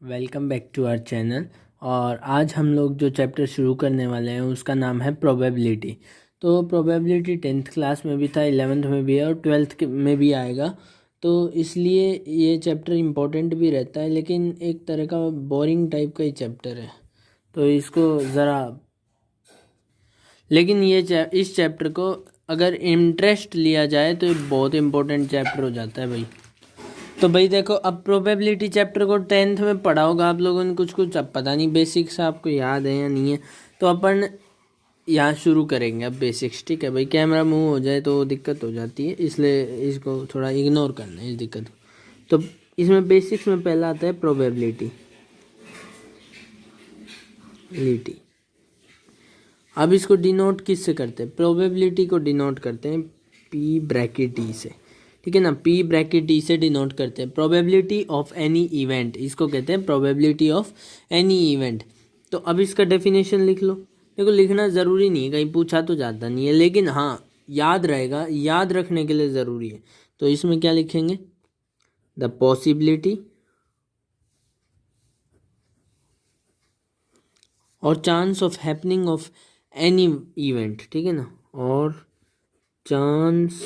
Welcome back to our channel. और आज हम लोग जो चैप्टर शुरू करने वाले हैं उसका नाम है प्रोबेबिलिटी। तो प्रोबेबिलिटी 10th क्लास में भी था, 11th में भी है और 12th में भी आएगा। तो इसलिए ये चैप्टर इम्पोर्टेंट भी रहता है, लेकिन एक तरह का बोरिंग टाइप का ही चैप्टर है। तो इसको ज़रा, लेकिन इस चैप्टर को अगर इंटरेस्ट लिया जाए तो ये बहुत इम्पोर्टेंट चैप्टर हो जाता है भाई। तो भाई देखो, अब प्रोबेबिलिटी चैप्टर को 10th में पढ़ा होगा आप लोगों ने कुछ कुछ, अब पता नहीं बेसिक्स आपको याद है या नहीं है। तो अपन यहाँ शुरू करेंगे अब बेसिक्स, ठीक है भाई। कैमरा मूव हो जाए तो दिक्कत हो जाती है, इसलिए इसको थोड़ा इग्नोर करना है इस दिक्कत को। तो इसमें बेसिक्स में पहला आता है प्रोबेबिलिटी। अब इसको डिनोट किससे करते हैं? प्रोबेबिलिटी को डिनोट करते हैं पी ब्रैकेट ई से, ठीक है ना। पी ब्रैकेट ई से डिनोट करते हैं प्रोबेबिलिटी ऑफ एनी इवेंट। इसको कहते हैं प्रोबेबिलिटी ऑफ एनी इवेंट। तो अब इसका डेफिनेशन लिख लो। देखो, लिखना ज़रूरी नहीं है, कहीं पूछा तो जाता नहीं है, लेकिन हाँ याद रहेगा, याद रखने के लिए ज़रूरी है। तो इसमें क्या लिखेंगे? द पॉसिबिलिटी और chance of happening of any event, ठीक है ना। और chance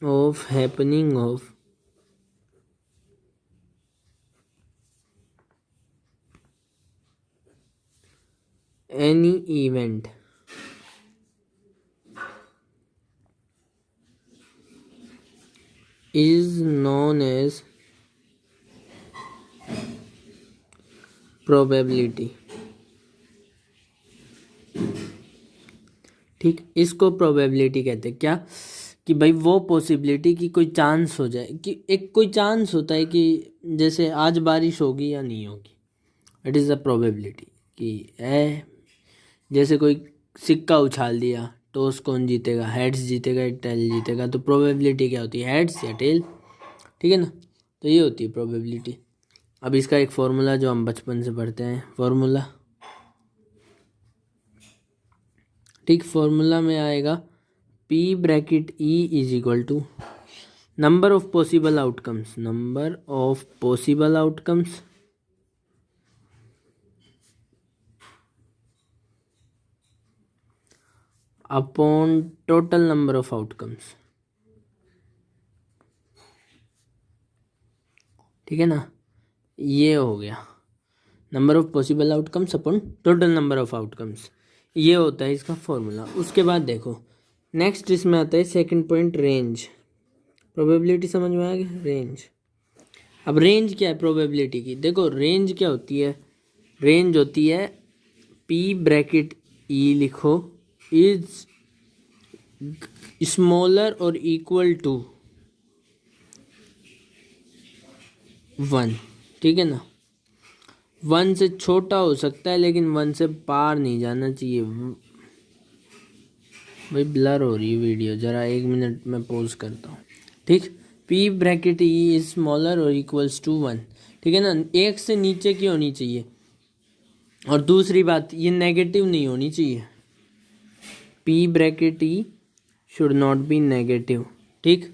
of happening of any event is known as probability। ठीक, इसको प्रोबेबिलिटी कहते हैं। क्या कि भाई वो पॉसिबिलिटी की कोई चांस हो जाए, कि एक कोई चांस होता है कि जैसे आज बारिश होगी या नहीं होगी, इट इज़ द प्रोबेबिलिटी कि है। जैसे कोई सिक्का उछाल दिया, टॉस कौन जीतेगा, हेड्स जीतेगा या टेल जीतेगा, तो प्रोबेबिलिटी क्या होती है? हेड्स या टेल, ठीक है ना। तो ये होती है प्रोबेबिलिटी। अब इसका एक फॉर्मूला जो हम बचपन से पढ़ते हैं, फॉर्मूला, ठीक, फॉर्मूला में आएगा P bracket E is equal to number of possible outcomes, number of possible outcomes upon total number of outcomes, ठीक है ना। ये हो गया number of possible outcomes upon total number of outcomes, ये होता है इसका फॉर्मूला। उसके बाद देखो नेक्स्ट इसमें आता है सेकंड पॉइंट, रेंज। प्रोबेबिलिटी समझ में आ गया, रेंज। अब रेंज क्या है प्रोबेबिलिटी की? देखो रेंज क्या होती है? रेंज होती है पी ब्रैकेट ई लिखो, इज स्मॉलर और इक्वल टू 1, ठीक है ना। 1 से छोटा हो सकता है, लेकिन 1 से पार नहीं जाना चाहिए। भाई ब्लर हो रही है वीडियो, ज़रा 1 मिनट में पॉज करता हूँ, ठीक। P bracket E is smaller और इक्वल्स टू 1, ठीक है ना। 1 से नीचे की होनी चाहिए। और दूसरी बात, ये नेगेटिव नहीं होनी चाहिए। P bracket E should not be negative, ठीक,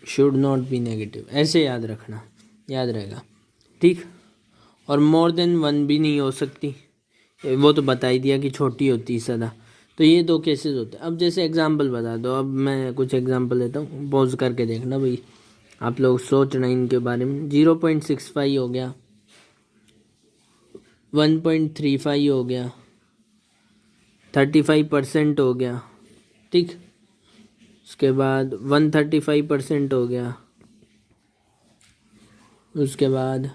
शुड नॉट बी नेगेटिव, ऐसे याद रखना, याद रहेगा, ठीक। और मोर देन 1 भी नहीं हो सकती, वो तो बता ही दिया कि छोटी होती है सदा। तो ये 2 केसेस होते हैं। अब जैसे एग्जांपल बता दो, अब मैं कुछ एग्जांपल लेता हूँ, पॉज करके देखना भाई, आप लोग सोचना इनके बारे में। 0.65 हो गया, 1.35 हो गया, 35% हो गया, ठीक। उसके बाद 135% हो गया। उसके बाद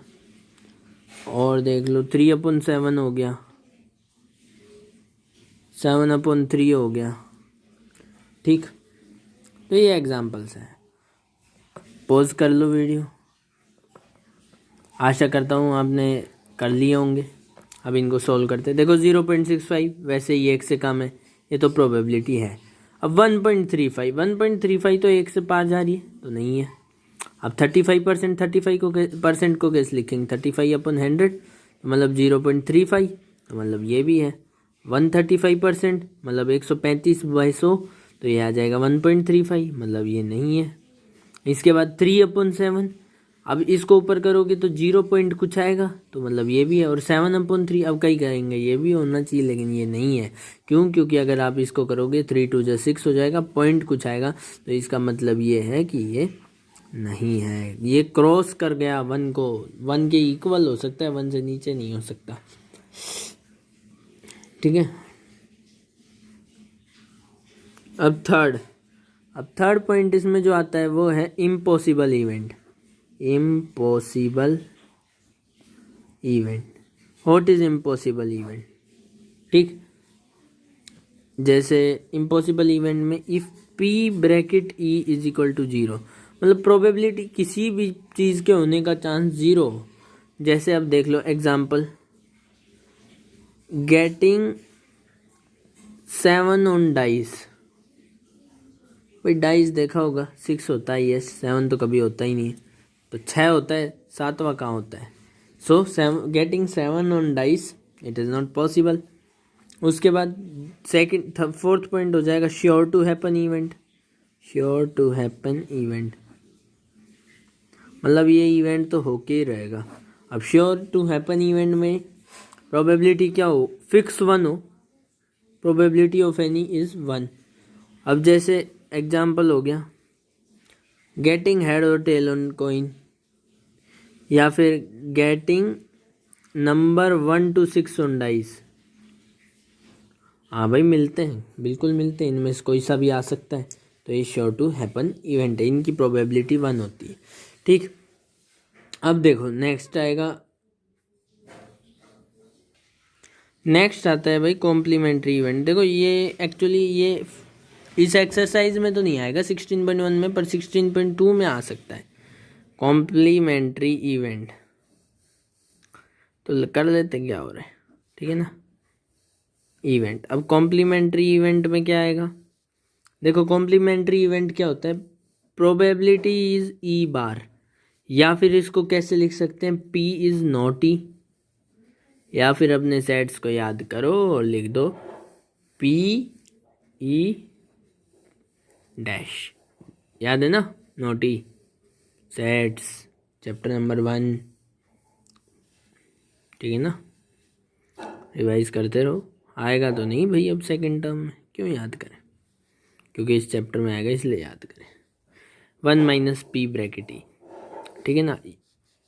और देख लो 3/7 हो गया, 7/3 हो गया, ठीक। तो ये एग्जांपल्स हैं। पॉज कर लो वीडियो। आशा करता हूँ आपने कर लिए होंगे। अब इनको सॉल्व करते हैं। देखो 0.65 वैसे ही 1 से कम है, ये तो प्रोबेबिलिटी है। अब 1.35 तो 1 से पार जा रही है, तो नहीं है। अब 35%, 35 को परसेंट को कैसे लिखेंगे? 35/100, मतलब 0.35, तो मतलब ये भी है। 135% मतलब 135/100, तो ये आ जाएगा 1.35, मतलब ये नहीं है। इसके बाद 3/7, अब इसको ऊपर करोगे तो 0 पॉइंट कुछ आएगा, तो मतलब ये भी है। और 7/3 अब कहीं करेंगे, ये भी होना चाहिए, लेकिन ये नहीं है। क्यों? क्योंकि अगर आप इसको करोगे 3 2 6 हो जाएगा, पॉइंट कुछ आएगा, तो इसका मतलब ये है कि ये नहीं है, ये क्रॉस कर गया 1 को। 1 के इक्वल हो सकता है, 1 से नीचे नहीं हो सकता। ठीक है। अब थर्ड पॉइंट इसमें जो आता है वो है impossible event. Impossible event, what is impossible event? ठीक, जैसे इम्पॉसिबल इवेंट में if P bracket E is equal to 0, मतलब प्रोबेबिलिटी किसी भी चीज़ के होने का चांस 0। जैसे अब देख लो एग्जाम्पल, गेटिंग 7 ऑन डाइस। भाई डाइस देखा होगा, 6 होता है, यस, 7 तो कभी होता ही नहीं है, तो 6 होता है, 7वां कहाँ होता है? So getting 7 on dice, it is not possible. उसके बाद फोर्थ पॉइंट हो जाएगा sure to happen event. Sure to happen event मतलब ये इवेंट तो होके ही रहेगा। अब श्योर टू हैपन इवेंट में प्रोबेबिलिटी क्या हो? फिक्स 1 हो, प्रोबेबिलिटी ऑफ एनी इज 1। अब जैसे एग्जाम्पल हो गया गेटिंग हेड और टेल ऑन कॉइन, या फिर getting number 1 to 6 on dice. हाँ भाई मिलते हैं, बिल्कुल मिलते हैं, इनमें से कोई सा भी आ सकता है, तो ये श्योर टू हैपन इवेंट है, इनकी प्रोबेबिलिटी 1 होती है। ठीक, अब देखो नेक्स्ट आएगा, नेक्स्ट आता है भाई कॉम्प्लीमेंट्री इवेंट। देखो ये एक्चुअली ये इस एक्सरसाइज में तो नहीं आएगा 16.1 में, पर 16.2 में आ सकता है कॉम्प्लीमेंट्री इवेंट। तो कर लेते क्या हो रहा है, ठीक है ना। इवेंट, अब कॉम्प्लीमेंट्री इवेंट में क्या आएगा? देखो कॉम्प्लीमेंट्री इवेंट क्या होता है? प्रोबेबिलिटी इज ई बार, या फिर इसको कैसे लिख सकते हैं? पी इज नॉट ई, या फिर अपने सेट्स को याद करो और लिख दो पी ई डैश, याद है ना, not E, sets, chapter number 1, ठीक है ना। रिवाइज करते रहो, आएगा तो नहीं भाई अब सेकंड टर्म में, क्यों याद करें, क्योंकि इस चैप्टर में आएगा इसलिए याद करें। 1 माइनस पी ब्रैकेट ई, ठीक है ना।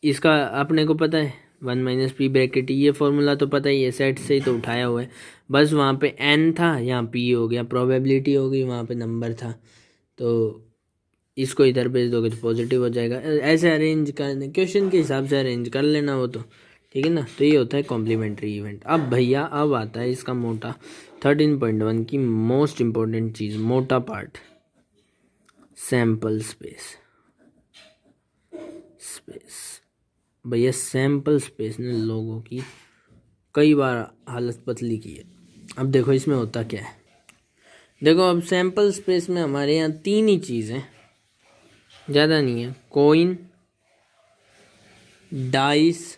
इसका अपने को पता है 1 माइनस पी ब्रैकेट ई, ये फॉर्मूला तो पता ही है, सेट से ही तो उठाया हुआ है, बस वहाँ पे एन था, यहाँ पी हो गया, प्रोबेबिलिटी हो गई, वहाँ पे नंबर था, तो इसको इधर भेज दोगे तो पॉजिटिव हो जाएगा। ऐसे अरेंज करने, क्वेश्चन के हिसाब से अरेंज कर लेना वो तो, ठीक है ना। तो ये होता है कॉम्प्लीमेंट्री इवेंट। अब भैया अब आता है इसका मोटा 13.1 की मोस्ट इम्पोर्टेंट चीज़, मोटा पार्ट, सैम्पल स्पेस। भैया सैम्पल स्पेस ने लोगों की कई बार हालत पतली की है। अब देखो इसमें होता क्या है, देखो अब सैम्पल स्पेस में हमारे यहाँ 3 ही चीज़ हैं, ज़्यादा नहीं है, कॉइन, डाइस,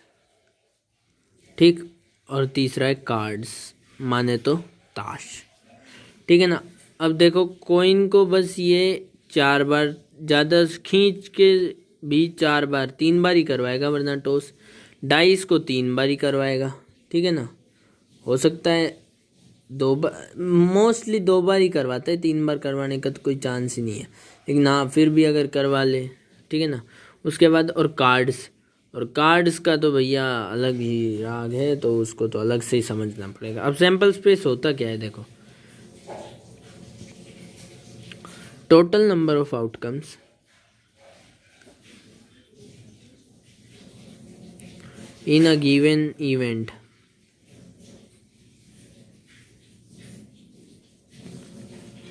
ठीक, और तीसरा है कार्ड्स, माने तो ताश, ठीक है ना। अब देखो कॉइन को बस ये 4 बार, ज़्यादा खींच के भी 4 बार, 3 बार ही करवाएगा वरना टॉस। डाइस को 3 बार ही करवाएगा, ठीक है ना। हो सकता है 2 बार, मोस्टली 2 बार ही करवाता है, 3 बार करवाने का तो कोई चांस ही नहीं है, लेकिन हाँ फिर भी अगर करवा ले, ठीक है ना। उसके बाद और कार्ड्स, और कार्ड्स का तो भैया अलग ही राग है, तो उसको तो अलग से ही समझना पड़ेगा। अब सैम्पल स्पेस होता क्या है, देखो total number of outcomes in a given event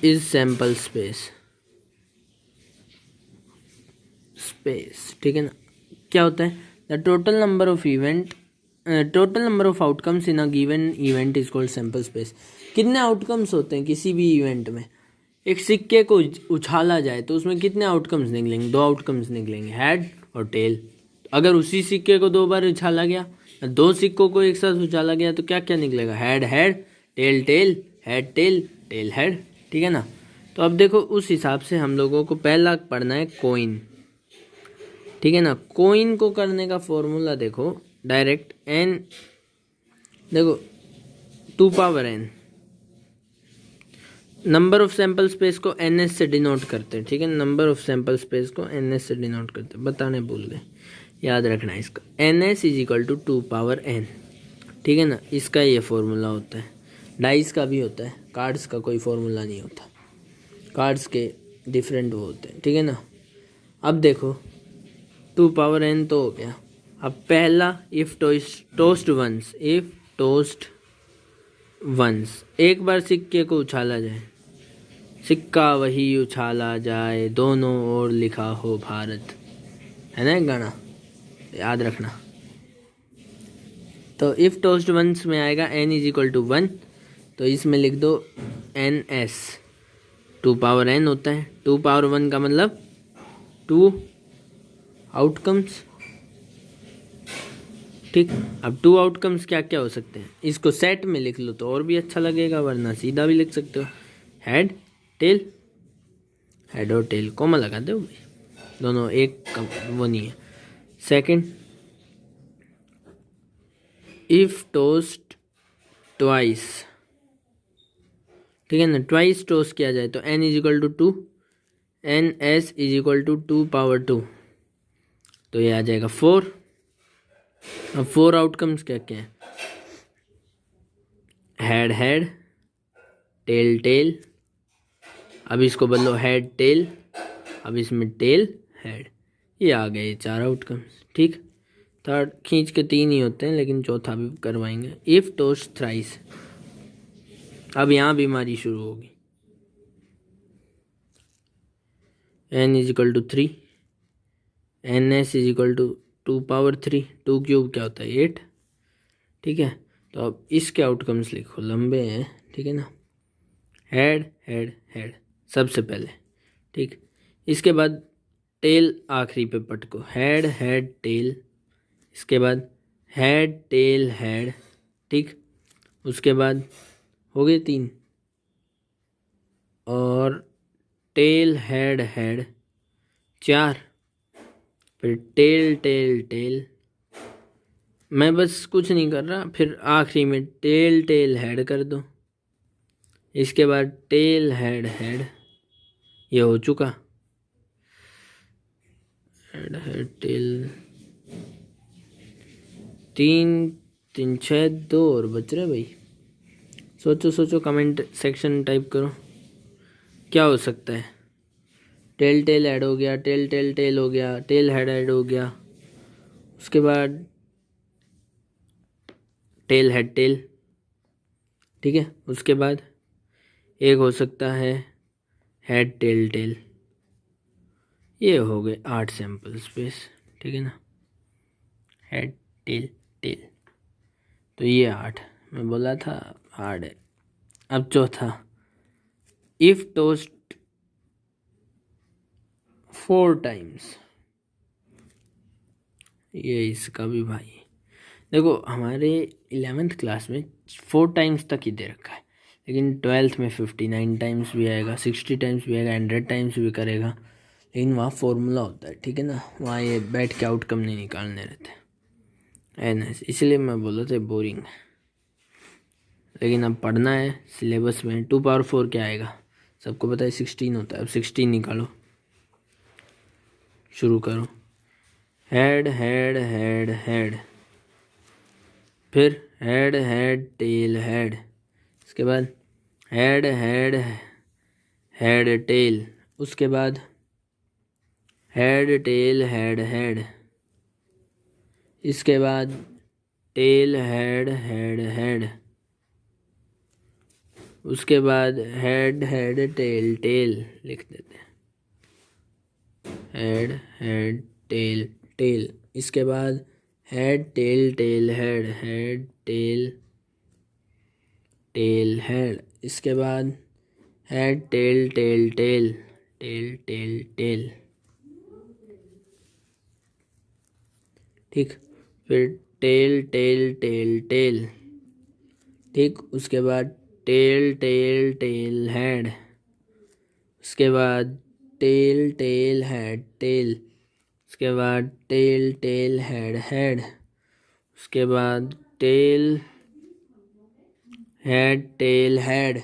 is sample space, ठीक है ना। क्या होता है? The total number of event, total number of outcomes in a given event is called sample space. कितने आउटकम्स होते हैं किसी भी इवेंट में? एक सिक्के को उछाला जाए तो उसमें कितने आउटकम्स निकलेंगे? 2 आउटकम्स निकलेंगे, हेड और टेल। अगर उसी सिक्के को 2 बार उछाला गया, 2 सिक्कों को एक साथ उछाला गया, तो क्या क्या निकलेगा? Head head, tail tail, head tail, tail head, ठीक है ना। तो अब देखो उस हिसाब से हम लोगों को पहला पढ़ना है कॉइन, ठीक है ना। कोइन को करने का फॉर्मूला देखो डायरेक्ट, n देखो 2 power n, number of sample space को ns से डिनोट करते हैं। ठीक है, नंबर ऑफ सैंपल स्पेस को ns से डिनोट करते हैं, बताने भूल गए, याद रखना है इसका। ns is equal to 2 power n। ठीक है ना, इसका ये फॉर्मूला होता है। डाइस का भी होता है, कार्ड्स का कोई फॉर्मूला नहीं होता, कार्ड्स के डिफरेंट वो होते हैं। ठीक है ना। अब देखो 2 पावर n तो हो गया। अब पहला if tossed once, if tossed once, एक बार सिक्के को उछाला जाए, सिक्का वही उछाला जाए, दोनों ओर लिखा हो भारत, है ना एक गाना, याद रखना। तो इफ टोस्ट वंस में आएगा n इज इक्वल टू 1, तो इसमें लिख दो ns, 2 पावर n होता है। 2 पावर 1 का मतलब 2 आउटकम्स। ठीक, अब 2 आउटकम्स क्या क्या हो सकते हैं, इसको सेट में लिख लो तो और भी अच्छा लगेगा, वरना सीधा भी लिख सकते हो, हेड टेल, हेड और टेल कॉमा लगा दो भाई, दोनों एक वो नहीं है। सेकंड, इफ टोस्ट ट्वाइस, ठीक है ना, ट्वाइस टोस्ट किया जाए तो n is equal to 2, ns is equal to 2 power 2, तो ये आ जाएगा 4। अब 4 आउटकम्स क्या क्या हैं, हेड हेड, टेल टेल, अब इसको बदलो हेड टेल, अब इसमें टेल हेड, ये आ गए 4 आउटकम्स। ठीक, थर्ड खींच के 3 ही होते हैं, लेकिन चौथा भी करवाएंगे। इफ टोस्ट थ्राइस, अब यहाँ बीमारी शुरू होगी, n is equal to 3, ns is equal to 2 power 3, 2 cube क्या होता है 8। ठीक है, तो अब इसके आउटकम्स लिखो, लंबे हैं। ठीक है ना, हेड हेड हेड सबसे पहले। ठीक, इसके बाद टेल आखिरी पे पटको, हेड हेड टेल, इसके बाद हेड टेल हेड। ठीक, उसके बाद हो गए 3, और टेल हेड हेड 4, फिर टेल टेल टेल, मैं बस कुछ नहीं कर रहा, फिर आखिरी में टेल टेल हेड कर दो, इसके बाद टेल हेड हेड, ये हो चुका, हेड हेड टेल, 3 3 6 2 और बच रहे भाई। सोचो सोचो, कमेंट सेक्शन टाइप करो क्या हो सकता है। टेल टेल हेड हो गया, टेल टेल टेल हो गया, टेल हेड हेड हो गया, उसके बाद टेल हेड टेल। ठीक है, उसके बाद एक हो सकता है हेड टेल टेल, ये हो गए 8 सैंपल स्पेस। ठीक है ना, हेड टेल टेल, तो ये 8, मैं बोला था हार्ड है। अब चौथा, इफ टोस्ट 4 टाइम्स, ये इसका भी भाई देखो, हमारे 11th क्लास में 4 टाइम्स तक ही दे रखा है, लेकिन 12th में 59 टाइम्स भी आएगा, 60 टाइम्स भी आएगा, 100 टाइम्स भी करेगा, लेकिन वहाँ फॉर्मूला होता है। ठीक है ना, वहाँ ये बैठ के आउटकम नहीं निकालने रहते एनएस, इसलिए मैं बोला था बोरिंग है, लेकिन अब पढ़ना है सिलेबस में। 2 पावर 4 क्या आएगा, सबको पता है 16 होता है। अब 16 निकालो, शुरू करो, हेड हेड हेड हेड, फिर हेड हेड टेल हेड, उसके बाद हेड हेड हेड टेल, उसके बाद हेड टेल हेड हेड, इसके बाद टेल हेड हेड हेड, उसके बाद हेड हेड टेल टेल लिख देते हैं, हेड हेड टेल टेल, इसके बाद head tail tail head, head tail tail head, इसके बाद head tail tail tail, tail tail tail. ठीक, फिर टेल टेल टेल टेल। ठीक, उसके बाद टेल टेल टेल हेड, उसके बाद टेल टेल हेड टेल, उसके बाद टेल टेल हेड हेड, उसके बाद टेल हेड टेल हेड,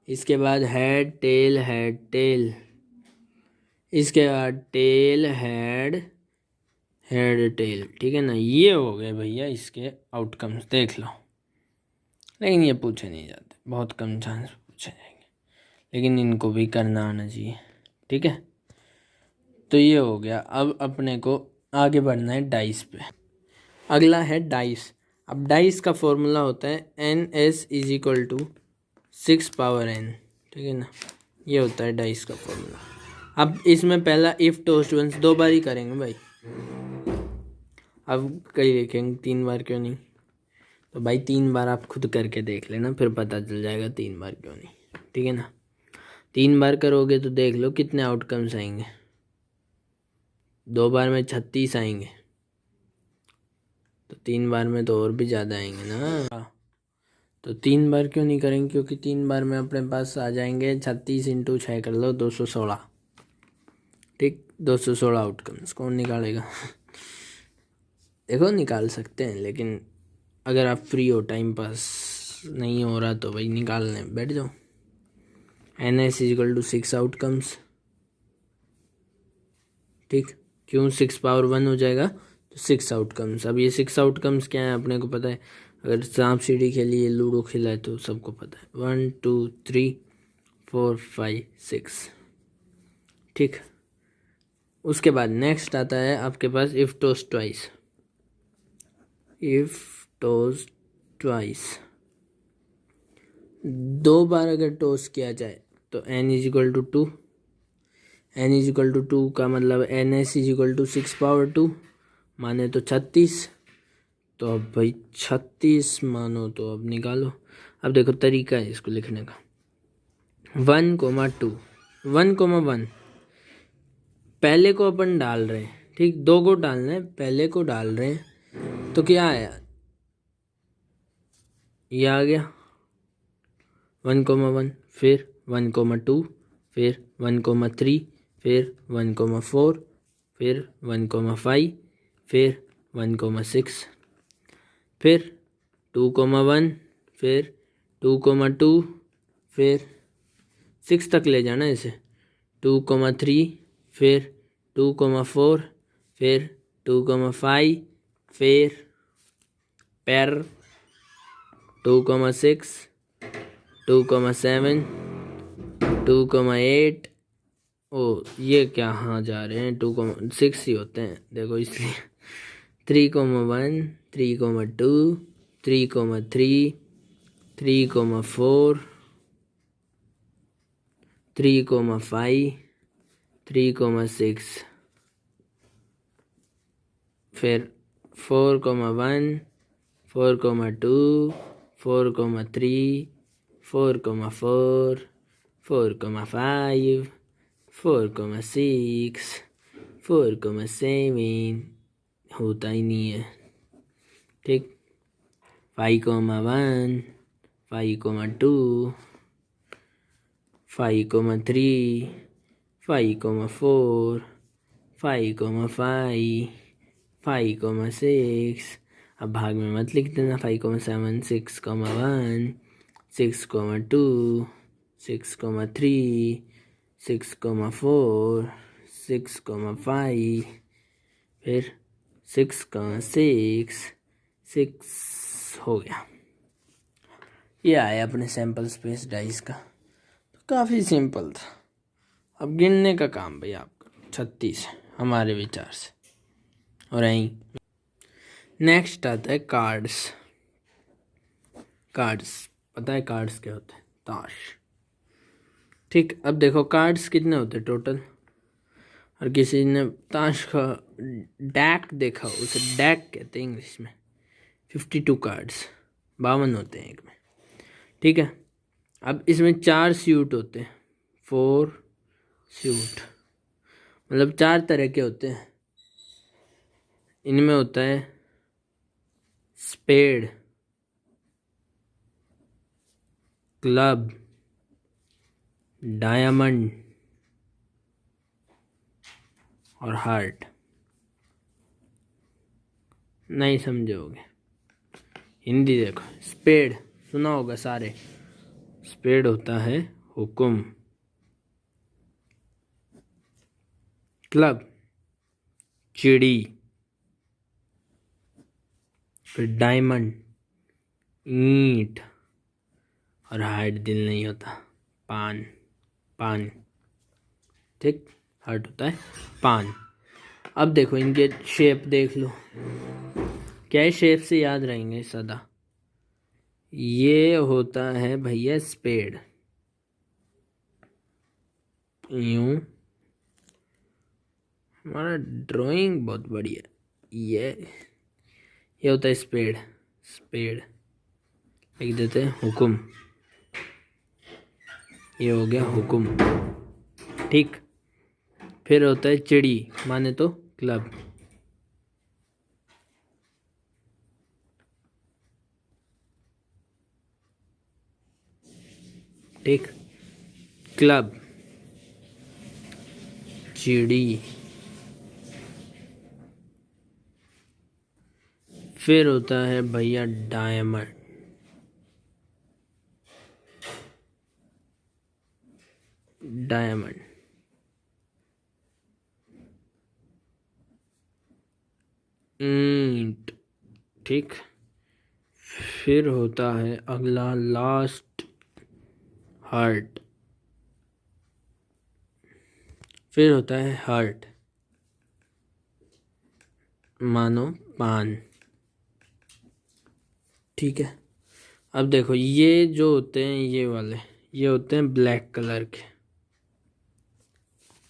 इसके बाद हेड टेल हेड टेल, इसके बाद टेल हेड हेड टेल। ठीक है ना, ये हो गए भैया इसके आउटकम्स, देख लो। लेकिन ये पूछे नहीं जाते, बहुत कम चांस पूछे जाएंगे, लेकिन इनको भी करना आना चाहिए। ठीक है, तो ये हो गया। अब अपने को आगे बढ़ना है डाइस पे। अगला है डाइस। अब डाइस का फॉर्मूला होता है NS is equal to 6 power n। ठीक है ना, ये होता है डाइस का फॉर्मूला। अब इसमें पहला इफ टोस्ट वंस 2 बार ही करेंगे भाई, अब कई देखेंगे 3 बार क्यों नहीं। तो भाई 3 बार आप खुद करके देख लेना, फिर पता चल जाएगा 3 बार क्यों नहीं। ठीक है ना, 3 बार करोगे तो देख लो कितने आउटकम्स आएंगे। 2 बार में 36 आएंगे, तो 3 बार में तो और भी ज़्यादा आएंगे ना। तो 3 बार क्यों नहीं करेंगे, क्योंकि 3 बार में अपने पास आ जाएंगे 36 इंटू 6 कर लो 216। ठीक, 216 आउटकम्स कौन निकालेगा? देखो निकाल सकते हैं, लेकिन अगर आप फ्री हो, टाइम पास नहीं हो रहा, तो भाई निकालने बैठ जाओ। NS is equal to 6 outcomes. ठीक, क्यों 6 पावर 1 हो जाएगा तो 6 आउटकम्स। अब ये 6 आउटकम्स क्या है अपने को पता है, अगर सांप सीढ़ी खेली है, लूडो खेला है, तो सबको पता है 1 2 3 4 5 6। ठीक, उसके बाद नेक्स्ट आता है आपके पास if tossed twice. If tossed twice, 2 बार अगर टोस्ट किया जाए तो n is equal to 2। n is equal to 2 का मतलब NS is equal to 6 power 2 माने तो 36। तो अब भाई 36 मानो तो अब निकालो। अब देखो तरीका है इसको लिखने का, 1,2 1,1 पहले को अपन डाल रहे हैं। ठीक, 2 को डालना है, पहले को डाल रहे हैं, तो क्या आया, ये आ गया 1,1, फिर 1,2, फिर 1,3, फिर 1,4, फिर 1,5, फिर 1,6, फिर 2,1, फिर 2,2, फिर 6 तक ले जाना इसे, 2,3, फिर 2,4, फिर 2,5, फिर 2,6, 2,7, 2,8। ओ ये क्या, हाँ जा रहे हैं 2,6 ही होते हैं देखो, इसलिए 3,1, 3,2, 3,3, 3,4, 3,5, 3,6, फिर 4,1, 4,2, 4,3, 4,4, 4,5, 4,6, 4,7 होता ही नहीं है। ठीक, 5,1, 5,2, 5,3, 5,4, 5,5, 5,6। अब भाग में मत लिख देना, 5,7, 6,1, 6,2, 6,3, 6,4, 6,5, फिर 6,6, 6 हो गया। ये आया अपने सैंपल स्पेस डाइस का। तो काफ़ी सिंपल था। अब गिनने का काम भाई आप करो, 36 हमारे विचार से। और यहीं नेक्स्ट आता है कार्ड्स। कार्ड्स पता है कार्ड्स क्या होते हैं, ताश। ठीक, अब देखो कार्ड्स कितने होते हैं टोटल, और किसी ने ताश का डैक देखा, उसे डैक कहते हैं इंग्लिश में। 52 कार्ड्स, 52 होते हैं एक में। ठीक है, अब इसमें 4 सूट होते हैं, 4 सूट, मतलब 4 तरह के होते हैं। इनमें होता है स्पेड, क्लब, डायमंड और हार्ट। नहीं समझे होगे। हिंदी देखो, स्पेड सुना होगा सारे। स्पेड होता है हुक्म। क्लब चिड़ी। फिर डायमंड ईंट। और हार्ट दिल नहीं होता, पान। पान ठीक, हार्ट होता है पान। अब देखो इनके शेप देख लो, क्या शेप से याद रहेंगे सदा। ये होता है भैया स्पेड, यूं। हमारा ड्राइंग बहुत बढ़िया। ये होता है स्पेड। स्पेड लिख देते हैं हुक्म। ये हो गया हुक्म ठीक। फिर होता है चिड़ी, माने तो क्लब। ठीक, क्लब चिड़ी। फिर होता है भैया डायमंड। डायमंड ईंट ठीक। फिर होता है अगला लास्ट हार्ट। फिर होता है हार्ट, मानो पान ठीक है। अब देखो ये जो होते हैं ये वाले, ये होते हैं ब्लैक कलर के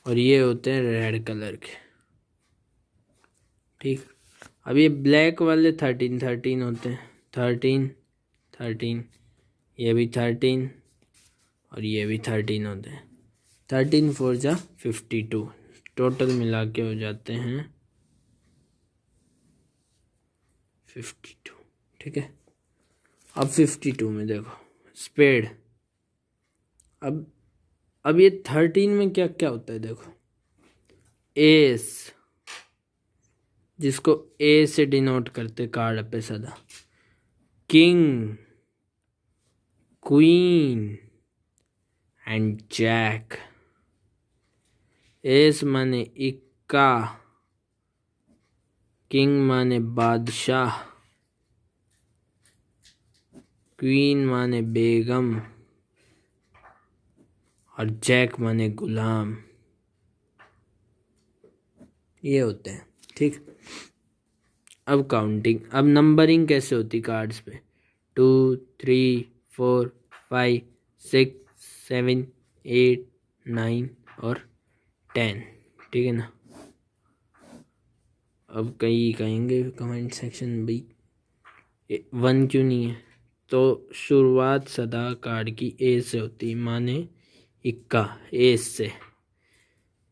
और ये होते हैं रेड कलर के ठीक। अब ये ब्लैक वाले 13 13 होते हैं, 13 13। ये भी 13 और ये भी 13 होते हैं। 13 4 जा 52, टोटल मिला के हो जाते हैं 52 ठीक है। अब 52 में देखो स्पेड। अब ये 13 में क्या क्या होता है देखो, एस, जिसको ए से डिनोट करते कार्ड पे सदा। King, queen and jack. Ace माने इक्का, किंग माने बादशाह, क्वीन माने बेगम और जैक माने गुलाम। ये होते हैं ठीक। अब काउंटिंग, अब नंबरिंग कैसे होती कार्ड्स पे, 2 3 4 5 6 7 8 9 और 10 ठीक है ना। अब कई कहेंगे कमेंट सेक्शन में भाई 1 क्यों नहीं है, तो शुरुआत सदा कार्ड की ए से होती, माने इक्का ए से,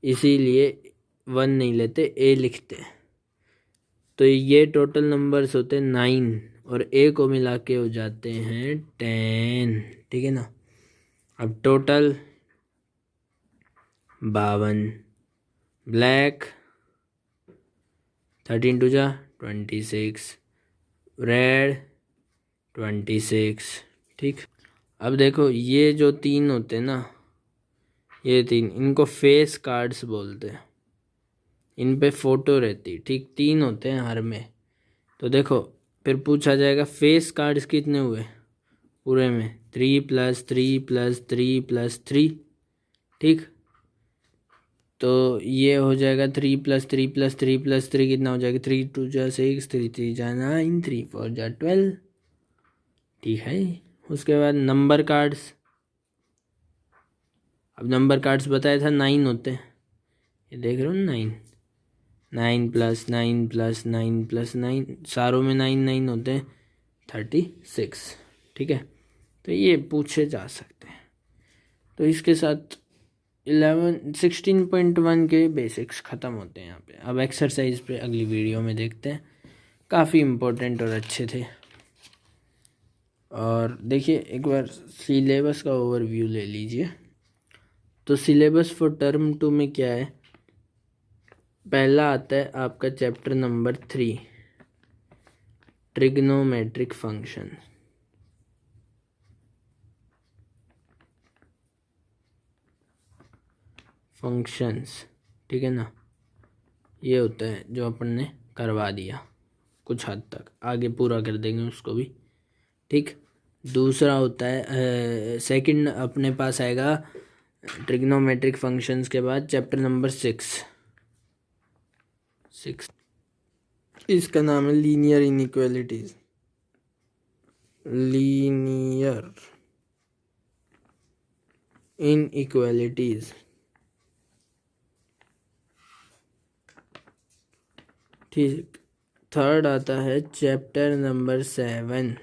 इसीलिए 1 नहीं लेते, ए लिखते हैं। तो ये टोटल नंबर्स होते हैं 9 और ए को मिला के हो जाते हैं 10 ठीक है ना। अब टोटल 52। ब्लैक 13 2 जा 26, रेड 26 ठीक। अब देखो ये जो 3 होते हैं ना, ये 3, इनको फेस कार्ड्स बोलते हैं। इन पे फोटो रहती ठीक, 3 होते हैं हर में। तो देखो फिर पूछा जाएगा फेस कार्ड्स कितने हुए पूरे में, 3 + 3 + 3 + 3 ठीक। तो ये हो जाएगा 3 + 3 + 3 + 3 कितना हो जाएगा, 3 2 जा 6, 3 3 जा 9, 3 4 जा 12 ठीक है। उसके बाद नंबर कार्ड्स, अब नंबर कार्ड्स बताया था 9 होते हैं, ये देख रहे हो 9, 9 + 9 + 9 + 9, सारों में 9 9 होते हैं 36 ठीक है। तो ये पूछे जा सकते हैं। तो इसके साथ 16.1 के बेसिक्स ख़त्म होते हैं यहाँ पे। अब एक्सरसाइज पे अगली वीडियो में देखते हैं, काफ़ी इम्पोर्टेंट और अच्छे थे। और देखिए एक बार सिलेबस का ओवरव्यू ले लीजिए। तो सिलेबस फॉर टर्म 2 में क्या है, पहला आता है आपका चैप्टर नंबर 3 ट्रिग्नोमेट्रिक फंक्शंस, ठीक है ना। ये होता है जो अपन ने करवा दिया कुछ हद तक, आगे पूरा कर देंगे उसको भी, ठीक। दूसरा होता है सेकंड अपने पास आएगा ट्रिग्नोमेट्रिक फंक्शंस के बाद चैप्टर नंबर 6, इसका नाम है लीनियर इनइक्वालिटीज। लीनियर इनइक्वालिटीज, ठीक। थर्ड आता है चैप्टर नंबर 7,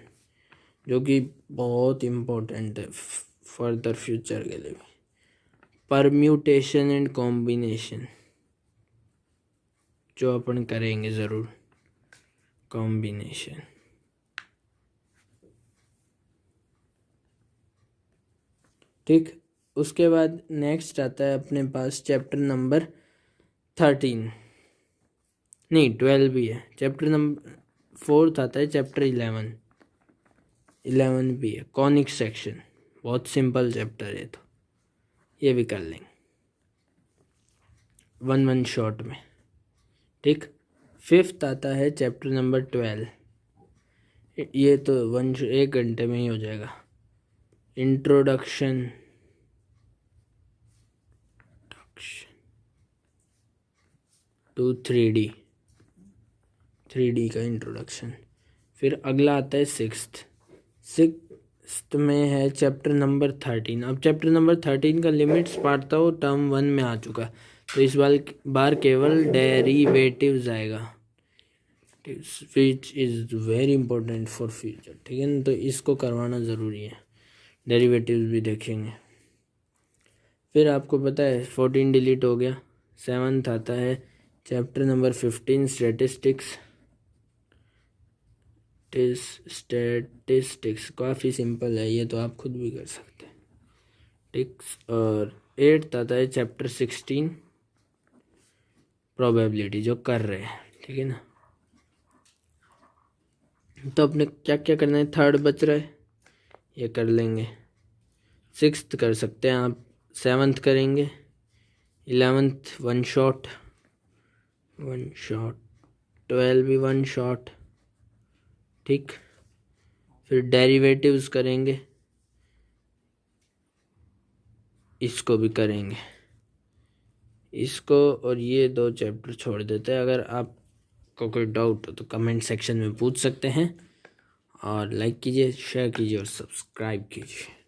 जो कि बहुत इम्पोर्टेंट है फर्दर फ्यूचर के लिए, परम्यूटेशन एंड कॉम्बिनेशन, जो अपन करेंगे ज़रूर, कॉम्बिनेशन, ठीक। उसके बाद नेक्स्ट आता है अपने पास चैप्टर नंबर 13, नहीं 12 भी है, चैप्टर नंबर 4 आता है चैप्टर 11 भी है, कॉनिक सेक्शन, बहुत सिंपल चैप्टर है, तो ये भी कर लेंगे वन शॉट में, ठीक। फिफ्थ आता है चैप्टर नंबर 12, ये तो 1 घंटे में ही हो जाएगा, इंट्रोडक्शन टू 3D का इंट्रोडक्शन। फिर अगला आता है सिक्स्थ में है चैप्टर नंबर 13। अब चैप्टर नंबर 13 का लिमिट्स पार्ट था वो टर्म 1 में आ चुका, तो इस बार केवल डेरिवेटिव्स आएगा, which is very important for future, ठीक है ना। तो इसको करवाना ज़रूरी है, डेरिवेटिव्स भी देखेंगे। फिर आपको पता है 14 डिलीट हो गया। 7th आता है चैप्टर नंबर 15 स्टैटिस्टिक्स, काफ़ी सिंपल है ये, तो आप खुद भी कर सकते हैं, ठीक। और 8th आता है चैप्टर 16 प्रोबेबिलिटी, जो कर रहे हैं, ठीक है ना। तो अपने क्या क्या करना है, 3rd बच रहा है, ये कर लेंगे। 6th कर सकते हैं आप, 7th करेंगे, 11th वन शॉट, 12 भी वन शॉट, ठीक। फिर डेरिवेटिव्स करेंगे, इसको भी करेंगे, इसको, और ये 2 चैप्टर छोड़ देते हैं। अगर आपको कोई डाउट हो तो कमेंट सेक्शन में पूछ सकते हैं, और लाइक कीजिए, शेयर कीजिए और सब्सक्राइब कीजिए।